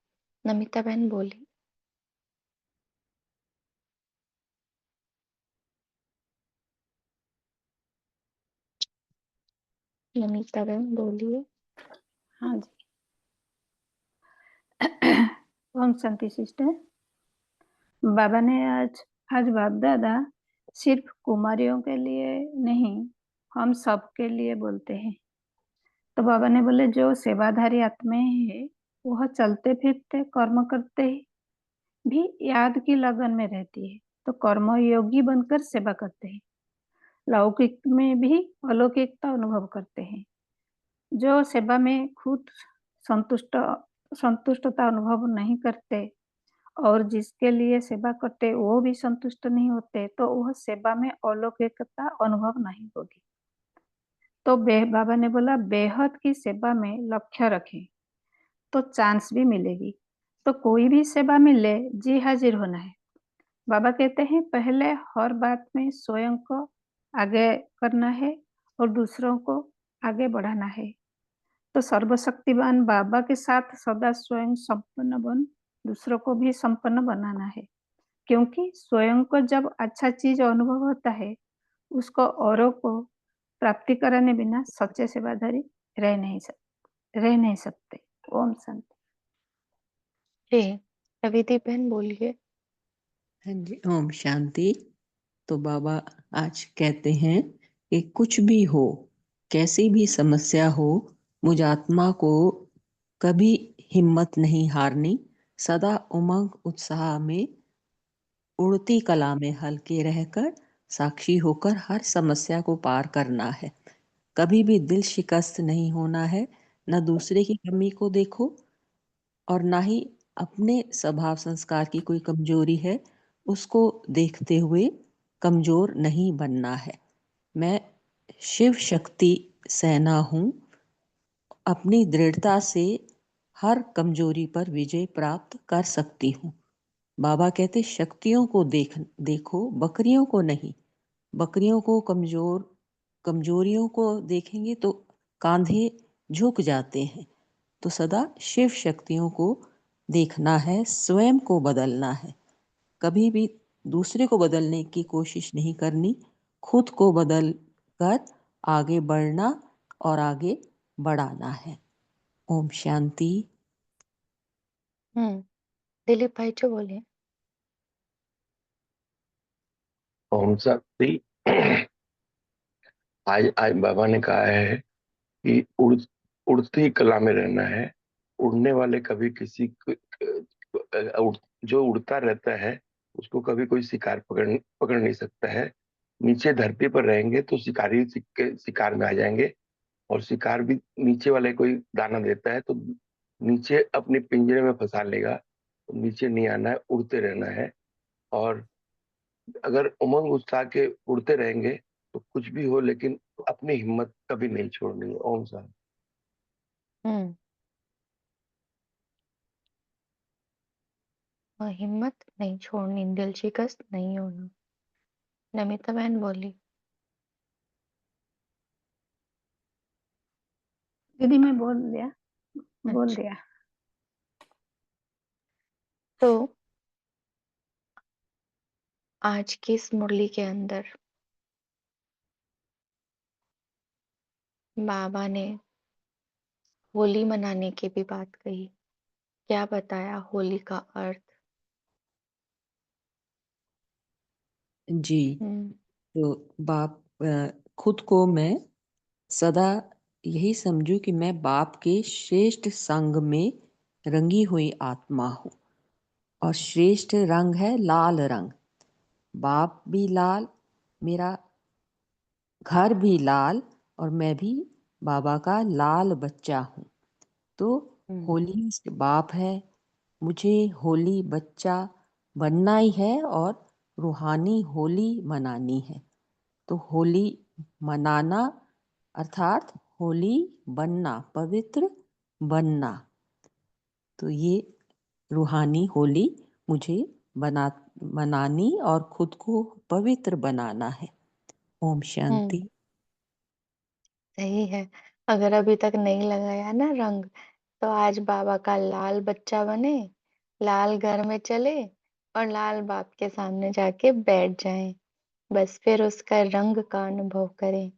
नमिता बहन बोली। नमिता बहन बोलिए। हाँ जी। ओम शांति सिस्टर। बाबा ने आज बाप दादा सिर्फ कुमारियों के लिए नहीं, हम सब के लिए बोलते हैं। तो बाबा ने बोले, जो सेवाधारी आत्माएं हैं वह चलते फिरते कर्म करते भी याद की लगन में रहती है, तो कर्म योगी बनकर सेवा करते हैं। लौकिक में भी अलौकिकता अनुभव करते हैं। जो सेवा में खुद संतुष्टता अनुभव नहीं करते और जिसके लिए सेवा करते वो भी संतुष्ट नहीं होते, तो वह सेवा में अलौकिकता अनुभव नहीं होगी। तो बाबा ने बोला, बेहद की सेवा में लक्ष्य रखें तो चांस भी मिलेगी। तो कोई भी सेवा में ले जी हाजिर होना है। बाबा कहते हैं, पहले हर बात में स्वयं को आगे करना है और दूसरों को आगे बढ़ाना है। तो सर्वशक्तिवान बाबा के साथ सदा स्वयं संपन्न बन दूसरों को भी संपन्न बनाना है, क्योंकि स्वयं को जब अच्छा चीज अनुभव होता है उसको औरों को प्राप्ति कराने बिना सच्चे सेवाधारी रह नहीं सकते। ओम शांति। जी, रविदी बहन बोलिए। हाँ जी, ओम शांति। तो बाबा आज कहते हैं कि कुछ भी हो, कैसी भी समस्या हो, मुझ आत्मा को कभी हिम्मत नहीं हारनी, सदा उमंग उत्साह में उड़ती कला में हल्के रहकर साक्षी होकर हर समस्या को पार करना है। कभी भी दिल शिकस्त नहीं होना है, न दूसरे की कमी को देखो और ना ही अपने स्वभाव संस्कार की कोई कमजोरी है उसको देखते हुए कमजोर नहीं बनना है। मैं शिव शक्ति सेना हूँ, अपनी दृढ़ता से हर कमजोरी पर विजय प्राप्त कर सकती हूँ। बाबा कहते शक्तियों को देखो, बकरियों को नहीं। बकरियों को कमजोरियों को देखेंगे तो कांधे झुक जाते हैं। तो सदा शिव शक्तियों को देखना है, स्वयं को बदलना है। कभी भी दूसरे को बदलने की कोशिश नहीं करनी, खुद को बदल कर आगे बढ़ना और आगे बढ़ाना है। ओम शांति। दिलीप भाई जो बोले। ओम शक्ति। आज आज बाबा ने कहा है कि उड़ती कला में रहना है। उड़ने वाले कभी जो उड़ता रहता है उसको कभी कोई शिकार पकड़ नहीं सकता है। नीचे धरती पर रहेंगे तो शिकारी शिकार में आ जाएंगे, और शिकार भी नीचे वाले कोई दाना देता है तो नीचे अपने पिंजरे में फंसा लेगा। तो नीचे नहीं आना है, उड़ते रहना है। और अगर उमंग उत्साह के उड़ते रहेंगे तो कुछ भी हो, लेकिन अपनी हिम्मत कभी नहीं छोड़नी है। ओम शांति। हिम्मत नहीं छोड़नी, दिल शिकस्त नहीं होना। नमिता बहन बोली। दीदी मैं बोल दिया। अच्छा, तो आज की इस मुरली के अंदर बाबा ने होली मनाने की भी बात कही। क्या बताया होली का अर्थ? जी, तो खुद को मैं सदा यही समझू कि मैं बाप के श्रेष्ठ संग में रंगी हुई आत्मा हूँ, और श्रेष्ठ रंग है लाल रंग। बाप भी लाल, मेरा घर भी लाल, और मैं भी बाबा का लाल बच्चा हूँ। तो होली बाप है, मुझे होली बच्चा बनना ही है और रूहानी होली मनानी है। तो होली मनाना अर्थात होली बनना, पवित्र बनना। तो ये रूहानी होली मुझे मनानी और खुद को पवित्र बनाना है। ओम शांति। सही है। अगर अभी तक नहीं लगाया ना रंग, तो आज बाबा का लाल बच्चा बने, लाल घर में चले और लाल बाप के सामने जाके बैठ जाएं। बस फिर उसका रंग का अनुभव करें,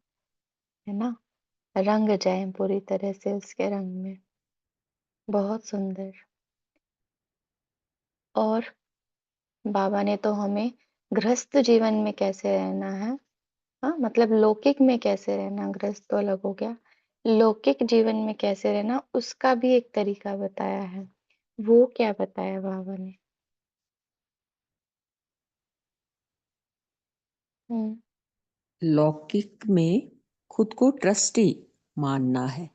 है ना। रंग जाएं पूरी तरह से उसके रंग में। बहुत सुंदर। और बाबा ने तो हमें गृहस्थ जीवन में कैसे रहना है, हाँ मतलब लौकिक में कैसे रहना, गृहस्थ तो अलग हो गया, लौकिक जीवन में कैसे रहना उसका भी एक तरीका बताया है। वो क्या बताया बाबा ने? हम्म। लौकिक में खुद को ट्रस्टी मानना है।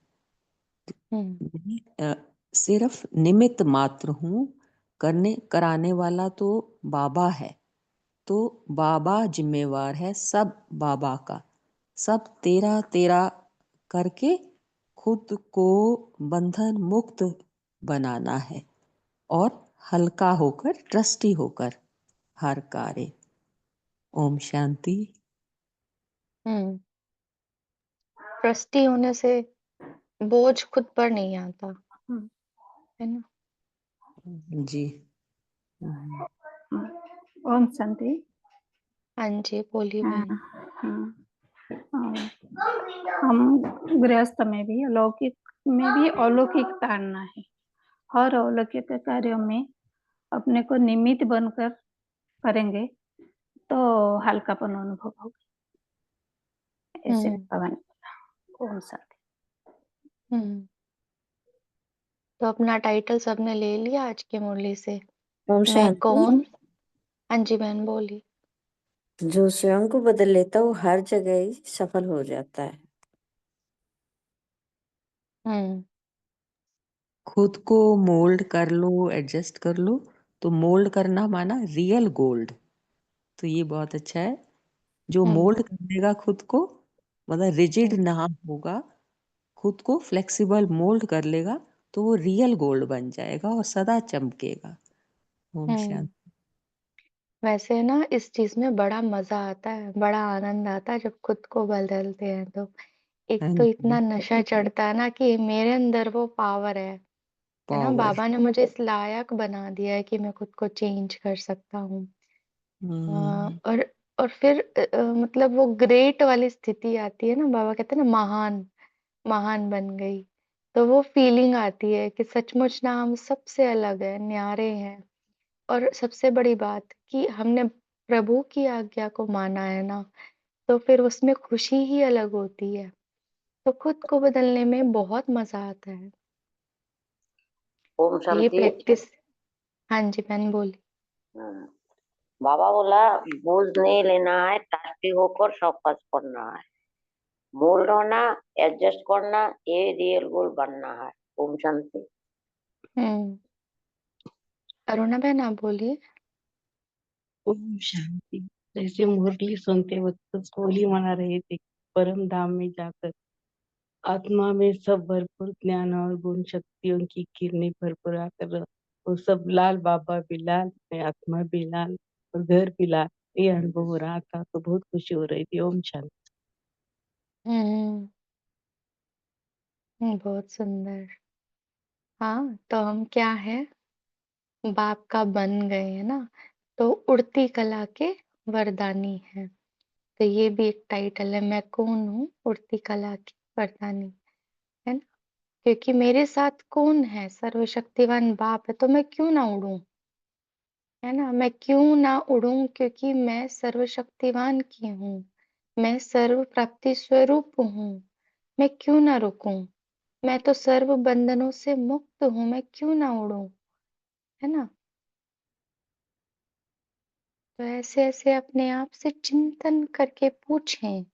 मैं सिर्फ निमित्त मात्र हूँ, कराने वाला तो बाबा है। तो बाबा जिम्मेवार है, सब बाबा का, सब तेरा तेरा करके खुद को बंधन मुक्त बनाना है और हल्का होकर, ट्रस्टी होकर हर कार्य। ओम शांति। हम्म। ट्रस्टी होने से बोझ खुद पर नहीं आता, है ना। जी। ओम शांति। हाँ जी बोलिए बहन। हम गृहस्थ में भी अलौकिक में भी अलौकिकता आना है। हर अलौकिक कार्यों में अपने को निमित्त बनकर करेंगे तो हल्कापन अनुभव होगा। ऐसे बाबा ने बोला। ओम शांति। तो अपना टाइटल सबने ले लिया आज की मुरली से। ओम मैं शांति। कौन? हाँ जी बहन बोली। जो स्वयं को बदल लेता है वो हर जगह ही सफल हो जाता है। खुद को मोल्ड कर लो, एडजस्ट कर लो। तो मोल्ड करना माना रियल गोल्ड। तो ये बहुत अच्छा है। जो मोल्ड कर लेगा खुद को, मतलब रिजिड ना होगा, खुद को फ्लेक्सिबल मोल्ड कर लेगा, तो वो रियल गोल्ड बन जाएगा और सदा चमकेगा। ओम शांति। वैसे ना इस चीज में बड़ा मजा आता है, बड़ा आनंद आता है जब खुद को बदलते हैं तो। एक हाँ तो जी, इतना नशा चढ़ता है ना कि मेरे अंदर वो पावर है ना। पावर। बाबा ने मुझे इस लायक बना दिया है कि मैं खुद को चेंज कर सकता हूँ। हम्म, और फिर मतलब वो ग्रेट वाली स्थिति आती है ना, बाबा कहते हैं ना महान महान बन गई। तो वो फीलिंग आती है कि सचमुच ना हम सबसे अलग है, न्यारे हैं। और सबसे बड़ी बात कि हमने प्रभु की आज्ञा को माना है ना, तो फिर उसमें खुशी ही अलग होती है। तो खुद को बदलने में बहुत मजा आता है। ओम ये शांति। प्रैक्टिस। हाँ जी बहन बोली। हम्म, बाबा बोला बोझ नहीं लेना है, ताकि होकर फोकस करना है, मोल्ड होना, एडजस्ट करना, ये रियल गोल बनना है। ओम शांति। हम्म। अरुणा बहन आप बोलिए। ओम शांति। जैसे मुरली सुनते वक्त तो होली मना रहे थे, परम धाम में जाकर आत्मा में सब भरपूर ज्ञान और गुण शक्तियों की किरणें भरपूर आकर वो सब लाल, बाबा भी लाल, मैं आत्मा भी लाल और घर भी लाल, ये अनुभव हो रहा था। तो बहुत खुशी हो रही थी। ओम शांति। हम्म। बहुत सुंदर। हाँ तो हम क्या है, बाप का बन गए है ना, तो उड़ती कला के वरदानी है। तो ये भी एक टाइटल है, मैं कौन हूँ, उड़ती कला की वरदानी, है ना। क्योंकि मेरे साथ कौन है, सर्वशक्तिवान बाप है, तो मैं क्यों ना उड़ूं, है ना। मैं क्यों ना उड़ूं क्योंकि मैं सर्वशक्तिवान की हूँ, मैं सर्व प्राप्ति स्वरूप हूँ। मैं क्यों ना रुकूं, मैं तो सर्व बंधनों से मुक्त हूँ, मैं क्यों ना उड़ूं, है ना। तो ऐसे ऐसे अपने आप से चिंतन करके पूछें।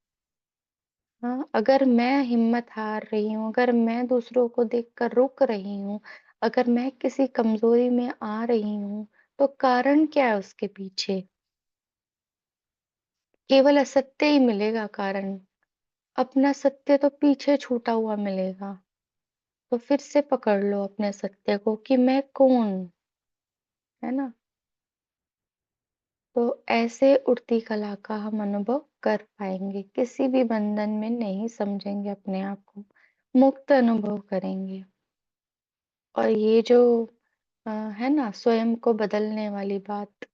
हाँ, अगर मैं हिम्मत हार रही हूँ, अगर मैं दूसरों को देखकर रुक रही हूँ, अगर मैं किसी कमजोरी में आ रही हूँ, तो कारण क्या है उसके पीछे। केवल असत्य ही मिलेगा कारण, अपना सत्य तो पीछे छूटा हुआ मिलेगा। तो फिर से पकड़ लो अपने सत्य को कि मैं कौन, है ना। तो ऐसे उड़ती कला का हम अनुभव कर पाएंगे, किसी भी बंधन में नहीं समझेंगे अपने आप को, मुक्त अनुभव करेंगे। और ये जो है ना स्वयं को बदलने वाली बात,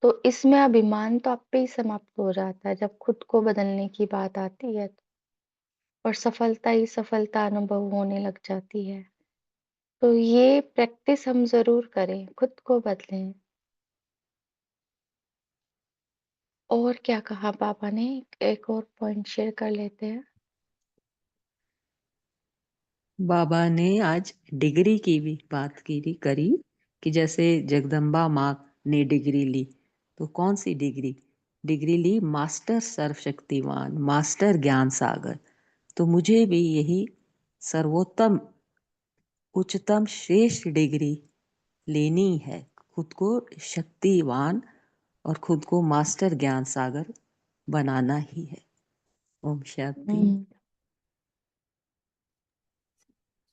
तो इसमें अभिमान तो आप पे ही समाप्त हो जाता है जब खुद को बदलने की बात आती है तो। और सफलता ही सफलता अनुभव होने लग जाती है। तो ये प्रैक्टिस हम जरूर करें, खुद को बदलें। और क्या कहा पापा ने, एक और पॉइंट शेयर कर लेते हैं। बाबा ने आज डिग्री की भी बात करी कि जैसे जगदम्बा माँ ने डिग्री ली, तो कौन सी डिग्री ली? मास्टर सर्वशक्तिवान, मास्टर ज्ञान सागर। तो मुझे भी यही सर्वोत्तम, उच्चतम, श्रेष्ठ डिग्री लेनी है। खुद को शक्तिवान और खुद को मास्टर ज्ञान सागर बनाना ही है। ओम शांति।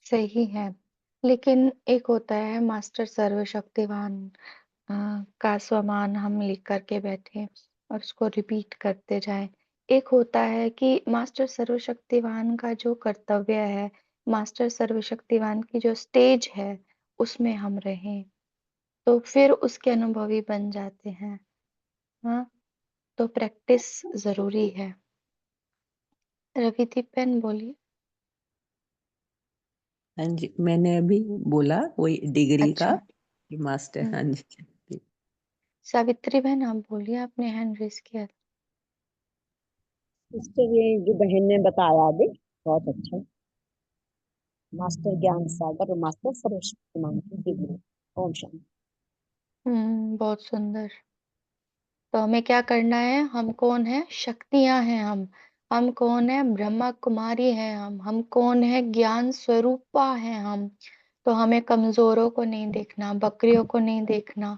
सही है। लेकिन एक होता है मास्टर सर्वशक्तिवान का स्वमान हम लिख करके बैठे और उसको रिपीट करते जाएं। एक होता है कि मास्टर सर्वशक्तिवान का जो कर्तव्य है, मास्टर सर्वशक्तिवान की जो स्टेज है, उसमें हम रहें, तो फिर उसके अनुभवी बन जाते हैं। हाँ, तो प्रैक्टिस जरूरी है। रविदीप बहन बोलिए। हाँ जी, मैंने अभी बोला वही डिग्री का अच्छा। कि मास्टर। हम्म। हाँ जी। सावित्री बहन आप बोलिए, आपने हैंड रेस किया। सिस्टर, ये जो बहन ने बताया अभी बहुत अच्छा। मास्टर ज्ञान सागर और मास्टर सर्वशक्तिमान की डिग्री। ओम शांति। बहुत सुंदर। तो हमें क्या करना है? हम कौन है? शक्तियां हैं हम कौन है? ब्रह्मा कुमारी हैं हम कौन है? ज्ञान स्वरूपा हैं हम। तो हमें कमजोरों को नहीं देखना, बकरियों को नहीं देखना।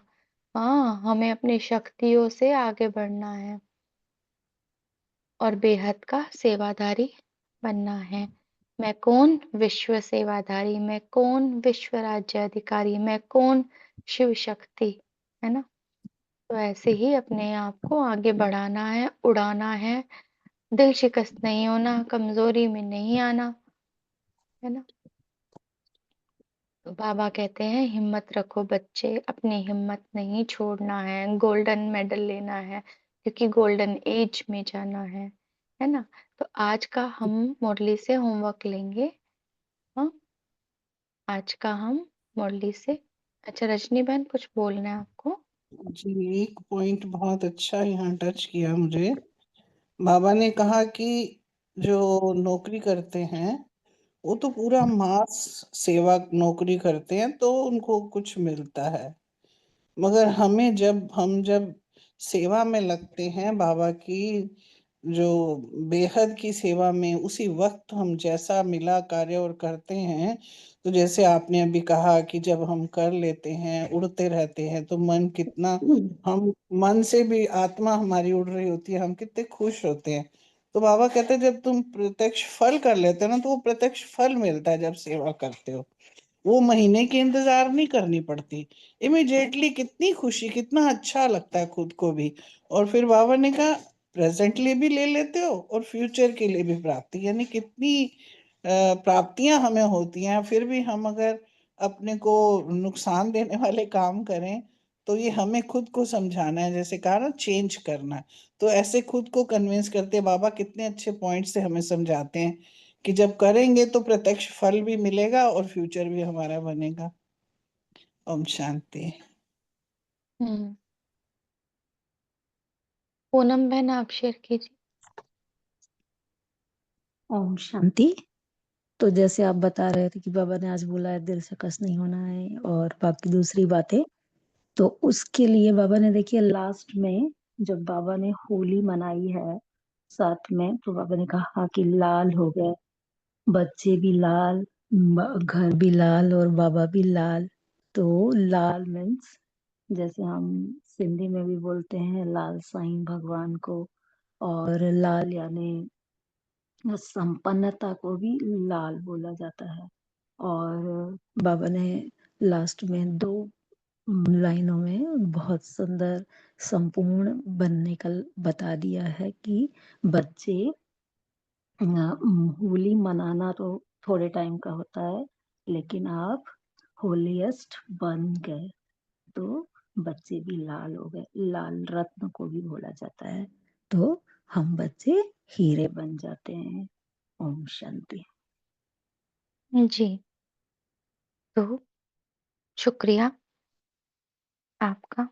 हाँ, हमें अपनी शक्तियों से आगे बढ़ना है और बेहद का सेवाधारी बनना है। मैं कौन? विश्व सेवाधारी। मैं कौन? विश्व राज्य अधिकारी। मैं कौन? शिव शक्ति। है ना? तो ऐसे ही अपने आप को आगे बढ़ाना है, उड़ाना है। दिल शिकस्त नहीं होना, कमजोरी में नहीं आना। है ना? तो बाबा कहते हैं हिम्मत रखो बच्चे, अपनी हिम्मत नहीं छोड़ना है, गोल्डन मेडल लेना है, क्योंकि गोल्डन एज में जाना है ना? तो आज का हम मुरली से होमवर्क लेंगे। हाँ, आज का हम मुरली से। अच्छा रजनी बहन, कुछ बोलना है आपको? जी, एक पॉइंट बहुत अच्छा यहाँ टच किया मुझे। बाबा ने कहा कि जो नौकरी करते हैं वो तो पूरा मास सेवा नौकरी करते हैं तो उनको कुछ मिलता है, मगर हमें जब सेवा में लगते हैं बाबा की, जो बेहद की सेवा में, उसी वक्त हम जैसा मिला कार्य और करते हैं, तो जैसे आपने अभी कहा कि जब हम कर लेते हैं, उड़ते रहते हैं, तो मन कितना, हम मन से भी आत्मा हमारी उड़ रही होती है, हम कितने खुश होते हैं। तो बाबा कहते हैं जब तुम प्रत्यक्ष फल कर लेते हो ना, तो वो प्रत्यक्ष फल मिलता है जब सेवा करते हो। वो महीने की इंतजार नहीं करनी पड़ती, इमिडिएटली कितनी खुशी, कितना अच्छा लगता है खुद को भी। और फिर बाबा ने कहा प्रेजेंट लिए भी ले लेते हो और फ्यूचर के लिए भी प्राप्ति, यानी कितनी प्राप्तियां हमें होती हैं। फिर भी हम अगर अपने को नुकसान देने वाले काम करें, तो ये हमें खुद को समझाना है, जैसे कहा ना चेंज करना। तो ऐसे खुद को कन्विंस करते बाबा कितने अच्छे पॉइंट से हमें समझाते हैं कि जब करेंगे तो प्रत्यक्ष फल भी मिलेगा और फ्यूचर भी हमारा बनेगा। ओम शांति। हम्म पूनम बहन, आप शेयर कीजिए। ओम शांति। तो जैसे आप बता रहे थे कि बाबा ने आज बोला है दिल से कष्ट नहीं होना है और बाकी दूसरी बातें, तो उसके लिए बाबा ने देखिए लास्ट में जब बाबा ने होली मनाई है साथ में, तो बाबा ने कहा कि लाल हो गए, बच्चे भी लाल, घर भी लाल और बाबा भी लाल। तो लाल मीन्स जैसे हम सिंधी में भी बोलते हैं लाल साईं भगवान को, और लाल यानी संपन्नता को भी लाल बोला जाता है। और बाबा ने लास्ट में 2 लाइनों में बहुत सुंदर संपूर्ण बनने का बता दिया है कि बच्चे होली मनाना तो थोड़े टाइम का होता है, लेकिन आप होलीएस्ट बन गए तो बच्चे भी लाल हो गए। लाल रत्न को भी बोला जाता है, तो हम बच्चे हीरे बन जाते हैं। ओम शांति। जी, तो शुक्रिया आपका।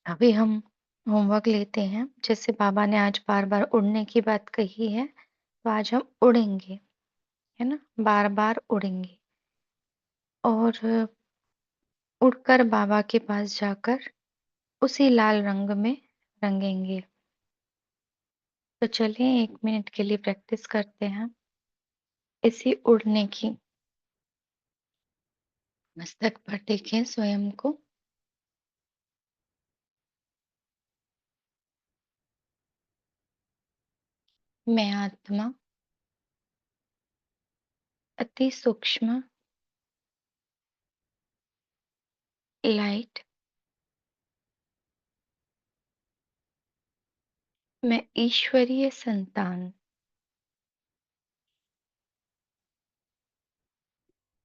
अभी हम होमवर्क लेते हैं। जैसे बाबा ने आज बार बार उड़ने की बात कही है, तो आज हम उड़ेंगे, है ना? बार बार उड़ेंगे और उड़कर बाबा के पास जाकर उसी लाल रंग में रंगेंगे। तो चलिए 1 मिनट के लिए प्रैक्टिस करते हैं इसी उड़ने की। मस्तक पर टेकें स्वयं को। मैं आत्मा अति सूक्ष्म लाइट, मैं ईश्वरीय संतान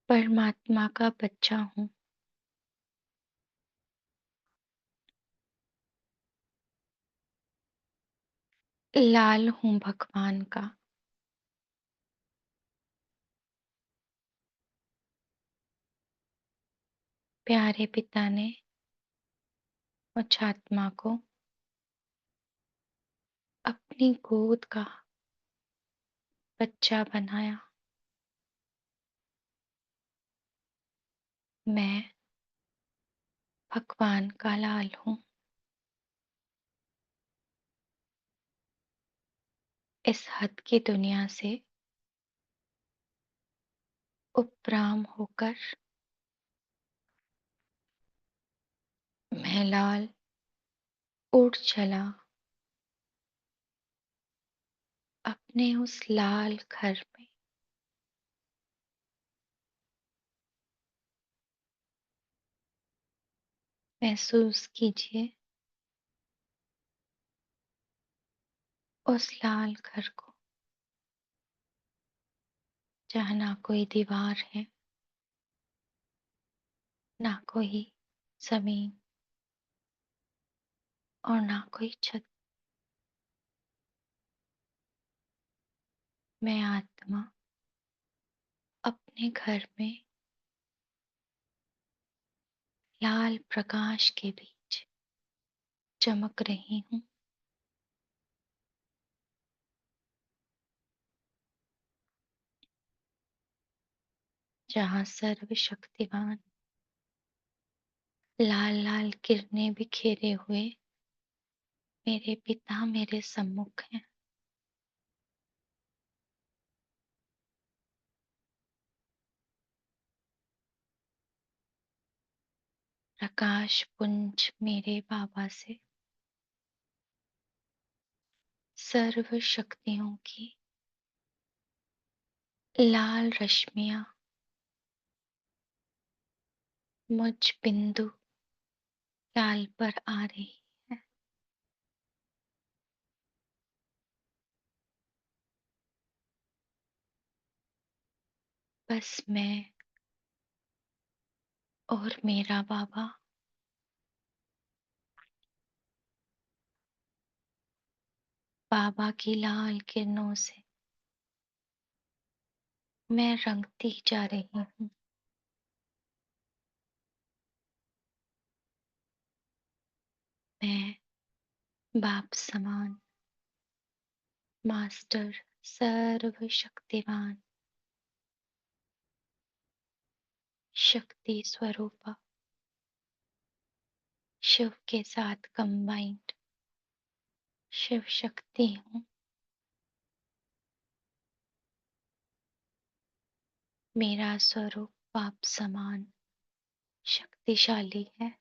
परमात्मा का बच्चा हूँ। लाल हूँ भगवान का। प्यारे पिता ने मुझ आत्मा को अपनी गोद का बच्चा बनाया। मैं भगवान का लाल हूँ। इस हद की दुनिया से उपराम होकर मैं लाल उड़ चला अपने उस लाल घर में। महसूस कीजिए उस लाल घर को, जहाँ ना कोई दीवार है, ना कोई जमीन और ना कोई छत। मैं आत्मा अपने घर में लाल प्रकाश के बीच चमक रही हूँ। जहाँ सर्वशक्तिमान लाल लाल किरणें बिखेरे हुए मेरे पिता मेरे सम्मुख हैं। प्रकाश पुंज मेरे बाबा से सर्व शक्तियों की लाल रश्मियां मुझ बिंदु लाल पर आ रही है। बस मैं और मेरा बाबा बाबा की लाल किरणों से मैं रंगती जा रही हूँ। मैं बाप समान मास्टर सर्वशक्तिमान शक्ति स्वरूपा शिव के साथ कंबाइंड शिव शक्ति हूँ। मेरा स्वरूप बाप समान शक्तिशाली है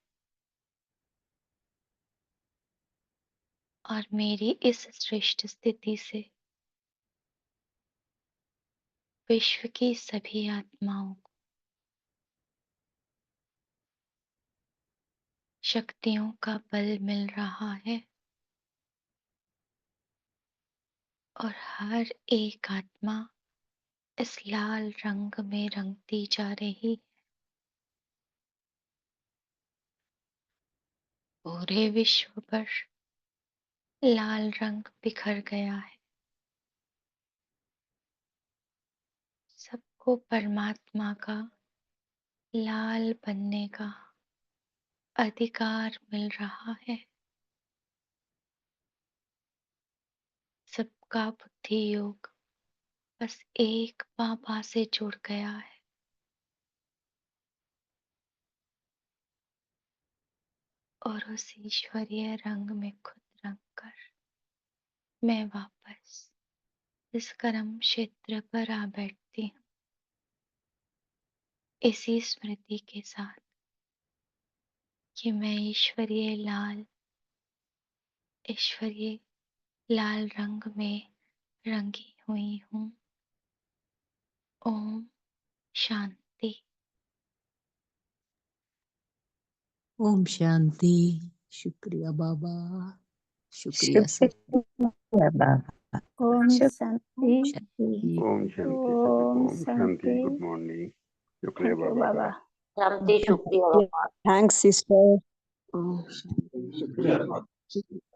और मेरी इस श्रेष्ठ स्थिति से विश्व की सभी आत्माओं को शक्तियों का बल मिल रहा है और हर एक आत्मा इस लाल रंग में रंगती जा रही। पूरे विश्व पर लाल रंग बिखर गया है। सबको परमात्मा का लाल बनने का अधिकार मिल रहा है। सबका बुद्धि योग बस एक बाबा से जुड़ गया है। और उस ईश्वरीय रंग में खुद रंग कर मैं वापस इस कर्म क्षेत्र पर आ बैठती हूँ, इसी स्मृति के साथ कि मैं ईश्वरीय लाल रंग में रंगी हुई हूँ। ओम शांति। ओम शांति। शुक्रिया बाबा, शुक्रिया सर। शुक्रिया बाबा। ओम शांति। शांति। ओम शांति सर, ओम ओम शांति। शांति। Good morning. शुक्रिया थैंक यू बाबा बाबा। का। शांति शुक्रिया बाबा। Thanks sister. ओम शांति। शुक्रिया बाबा।